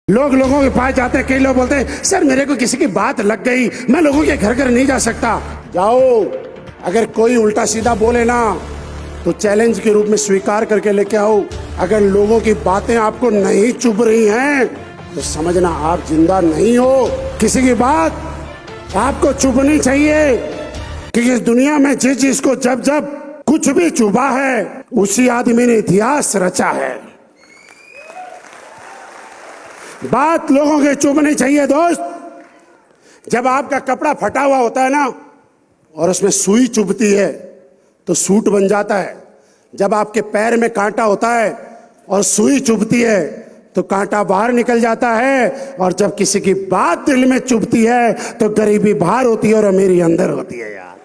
लोगों के पास जाते हैं, कई लोग बोलते हैं सर मेरे को किसी की बात लग गई, मैं लोगों के घर घर नहीं जा सकता। जाओ, अगर कोई उल्टा सीधा बोले ना तो चैलेंज के रूप में स्वीकार करके लेके आओ। अगर लोगों की बातें आपको नहीं चुभ रही हैं तो समझना आप जिंदा नहीं हो। किसी की बात आपको चुभनी चाहिए, क्योंकि इस दुनिया में जिस जिसको जब जब कुछ भी चुभा है उसी आदमी ने इतिहास रचा है। बात लोगों के चुभनी चाहिए दोस्त। जब आपका कपड़ा फटा हुआ होता है ना और उसमें सुई चुभती है तो सूट बन जाता है। जब आपके पैर में कांटा होता है और सुई चुभती है तो कांटा बाहर निकल जाता है। और जब किसी की बात दिल में चुभती है तो गरीबी बाहर होती है और अमीरी अंदर होती है। यार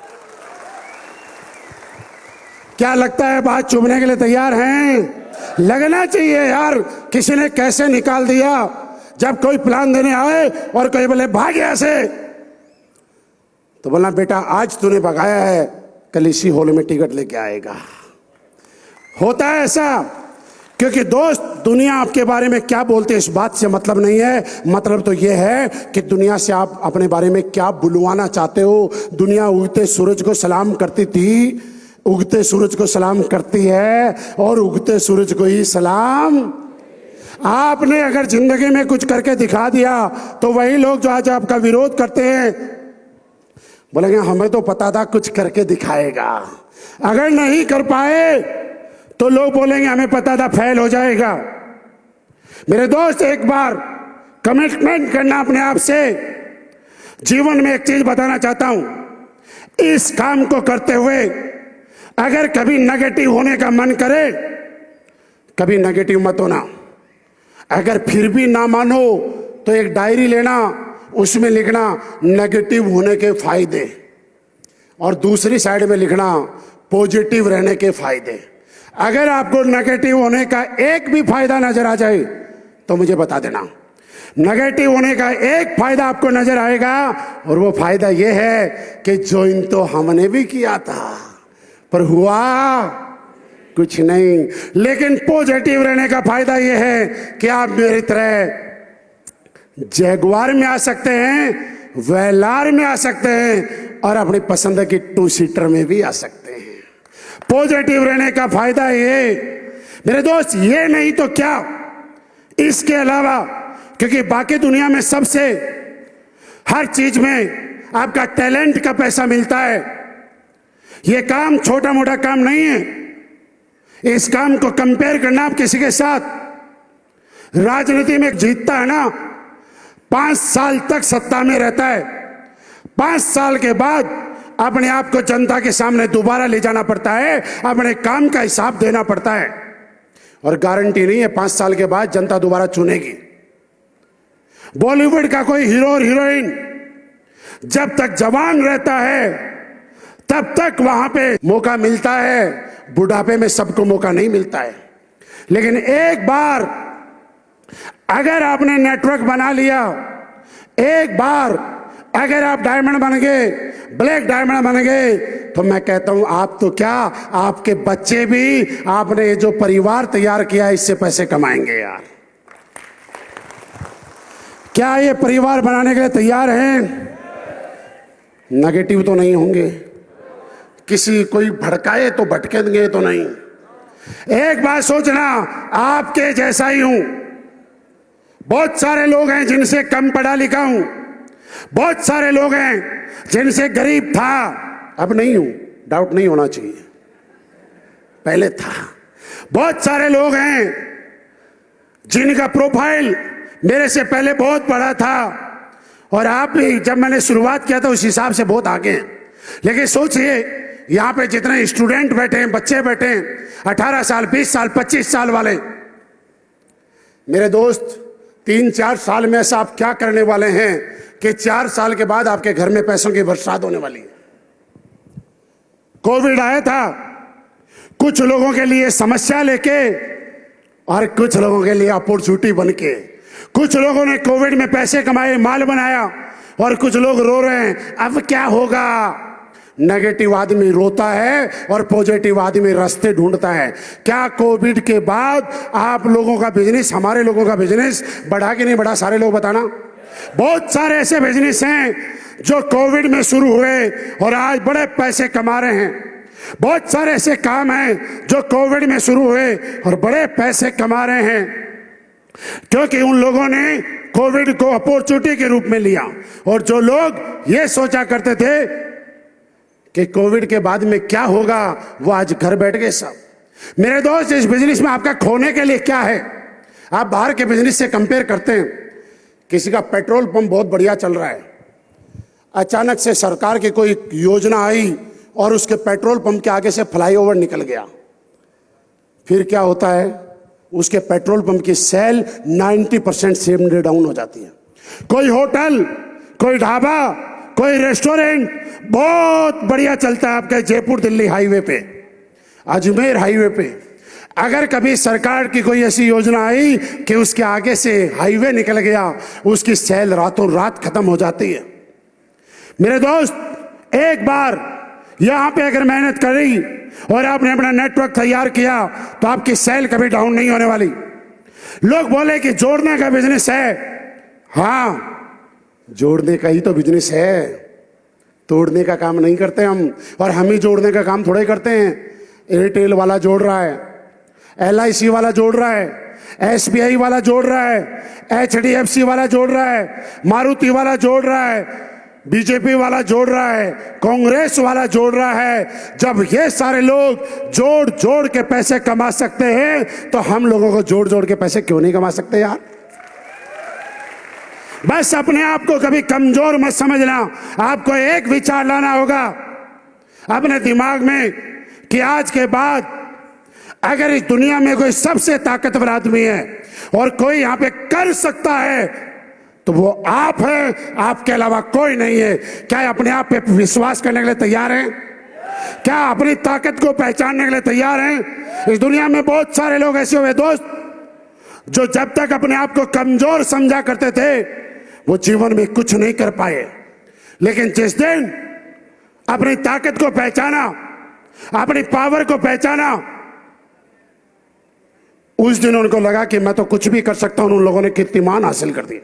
क्या लगता है, बात चुभने के लिए तैयार हैं? लगना चाहिए यार। किसी ने कैसे निकाल दिया, जब कोई प्लान देने आए और कोई बोले भाग यहाँ से, तो बोलना बेटा आज तूने भगाया है, कल इसी हॉल में टिकट लेके आएगा। होता है ऐसा, क्योंकि दोस्त दुनिया आपके बारे में क्या बोलते है इस बात से मतलब नहीं है। मतलब तो यह है कि दुनिया से आप अपने बारे में क्या बुलवाना चाहते हो। दुनिया उगते सूरज को सलाम करती थी, उगते सूरज को सलाम करती है और उगते सूरज को ही सलाम। आपने अगर जिंदगी में कुछ करके दिखा दिया तो वही लोग जो आज आपका विरोध करते हैं बोलेंगे हमें तो पता था कुछ करके दिखाएगा। अगर नहीं कर पाए तो लोग बोलेंगे हमें पता था फेल हो जाएगा। मेरे दोस्त एक बार कमिटमेंट करना अपने आप से। जीवन में एक चीज बताना चाहता हूं, इस काम को करते हुए अगर कभी नेगेटिव होने का मन करे, कभी नेगेटिव मत होना। अगर फिर भी ना मानो तो एक डायरी लेना, उसमें लिखना नेगेटिव होने के फायदे और दूसरी साइड में लिखना पॉजिटिव रहने के फायदे। अगर आपको नेगेटिव होने का एक भी फायदा नजर आ जाए तो मुझे बता देना। नेगेटिव होने का एक फायदा आपको नजर आएगा और वो फायदा ये है कि ज्वाइन तो हमने भी किया था पर हुआ कुछ नहीं। लेकिन पॉजिटिव रहने का फायदा यह है कि आप मेरी तरह जैगुआर में आ सकते हैं, वेलार में आ सकते हैं और अपनी पसंद की टू सीटर में भी आ सकते हैं। पॉजिटिव रहने का फायदा ये मेरे दोस्त, ये नहीं तो क्या, इसके अलावा, क्योंकि बाकी दुनिया में सबसे हर चीज में आपका टैलेंट का पैसा मिलता है। ये काम छोटा मोटा काम नहीं है। इस काम को कंपेयर करना आप किसी के साथ, राजनीति में जीतता है ना 5 साल तक सत्ता में रहता है, 5 साल के बाद अपने आप को जनता के सामने दोबारा ले जाना पड़ता है, अपने काम का हिसाब देना पड़ता है और गारंटी नहीं है 5 साल के बाद जनता दोबारा चुनेगी। बॉलीवुड का कोई हीरो और हीरोइन जब तक जवान रहता है तब तक वहां पे मौका मिलता है, बुढ़ापे में सबको मौका नहीं मिलता है। लेकिन एक बार अगर आपने नेटवर्क बना लिया, एक बार अगर आप डायमंड बन गए, ब्लैक डायमंड बन गए, तो मैं कहता हूं आप तो क्या, आपके बच्चे भी आपने जो परिवार तैयार किया इससे पैसे कमाएंगे। यार क्या ये परिवार बनाने के लिए तैयार हैं? नेगेटिव तो नहीं होंगे, किसी कोई भड़काए तो भटकेंगे तो नहीं। एक बात सोचना, आपके जैसा ही हूं। बहुत सारे लोग हैं जिनसे कम पढ़ा लिखा हूं, बहुत सारे लोग हैं जिनसे गरीब था, अब नहीं हूं, डाउट नहीं होना चाहिए, पहले था। बहुत सारे लोग हैं जिनका प्रोफाइल मेरे से पहले बहुत बड़ा था और आप भी जब मैंने शुरुआत किया था उस हिसाब से बहुत आगे हैं। लेकिन सोचिए यहां पे जितने स्टूडेंट बैठे हैं, बच्चे बैठे हैं, 18 साल, 20 साल, 25 साल वाले, मेरे दोस्त 3-4 साल में ऐसा आप क्या करने वाले हैं कि 4 साल के बाद आपके घर में पैसों की बरसात होने वाली है। कोविड आया था कुछ लोगों के लिए समस्या लेके और कुछ लोगों के लिए अपॉर्चुनिटी बन के। कुछ लोगों ने कोविड में पैसे कमाए, माल बनाया और कुछ लोग रो रहे हैं अब क्या होगा। नेगेटिव आदमी रोता है और पॉजिटिव आदमी रास्ते ढूंढता है। क्या कोविड के बाद आप लोगों का बिजनेस, हमारे लोगों का बिजनेस बढ़ा कि नहीं बढ़ा? सारे लोग बताना। बहुत सारे ऐसे बिजनेस हैं जो कोविड में शुरू हुए और आज बड़े पैसे कमा रहे हैं। बहुत सारे ऐसे काम हैं जो कोविड में शुरू हुए और बड़े पैसे कमा रहे हैं, क्योंकि उन लोगों ने कोविड को अपॉर्चुनिटी के रूप में लिया। और जो लोग ये सोचा करते थे कि कोविड के बाद में क्या होगा, वो आज घर बैठ गए सब। मेरे दोस्त, इस बिजनेस में आपका खोने के लिए क्या है? आप बाहर के बिजनेस से कंपेयर करते हैं, किसी का पेट्रोल पंप बहुत बढ़िया चल रहा है, अचानक से सरकार की कोई योजना आई और उसके पेट्रोल पंप के आगे से फ्लाईओवर निकल गया। फिर क्या होता है? उसके पेट्रोल पंप की सेल 90% सेम डे डाउन हो जाती है। कोई होटल, कोई ढाबा, कोई रेस्टोरेंट बहुत बढ़िया चलता है आपके जयपुर दिल्ली हाईवे पे, अजमेर हाईवे पे। अगर कभी सरकार की कोई ऐसी योजना आई कि उसके आगे से हाईवे निकल गया, उसकी सेल रातों रात खत्म हो जाती है। मेरे दोस्त, एक बार यहां पे अगर मेहनत करी और आपने अपना नेटवर्क तैयार किया तो आपकी सेल कभी डाउन नहीं होने वाली। लोग बोले कि जोड़ने का बिजनेस है। हाँ, जोड़ने का ही तो बिजनेस है, तोड़ने का काम नहीं करते हम। और हम ही जोड़ने का काम थोड़े करते हैं। एयरटेल वाला जोड़ रहा है, LIC वाला जोड़ रहा है, SBI वाला जोड़ रहा है, HDFC वाला जोड़ रहा है, मारुति वाला जोड़ रहा है, बीजेपी वाला जोड़ रहा है, कांग्रेस वाला जोड़ रहा है। जब ये सारे लोग जोड़ जोड़ के पैसे कमा सकते हैं तो हम लोगों को जोड़ जोड़ के पैसे क्यों नहीं कमा सकते यार? बस अपने आप को कभी कमजोर मत समझना। आपको एक विचार लाना होगा अपने दिमाग में कि आज के बाद अगर इस दुनिया में कोई सबसे ताकतवर आदमी है और कोई यहां पे कर सकता है तो वो आप हैं, आपके अलावा कोई नहीं है। क्या अपने आप पे विश्वास करने के लिए तैयार हैं? क्या अपनी ताकत को पहचानने के लिए तैयार हैं? इस दुनिया में बहुत सारे लोग ऐसे हुए दोस्त जो जब तक अपने आप को कमजोर समझा करते थे वो जीवन में कुछ नहीं कर पाए, लेकिन जिस दिन अपनी ताकत को पहचाना, अपनी पावर को पहचाना, उस दिन उनको लगा कि मैं तो कुछ भी कर सकता हूं। उन लोगों ने कीर्तिमान हासिल कर दी।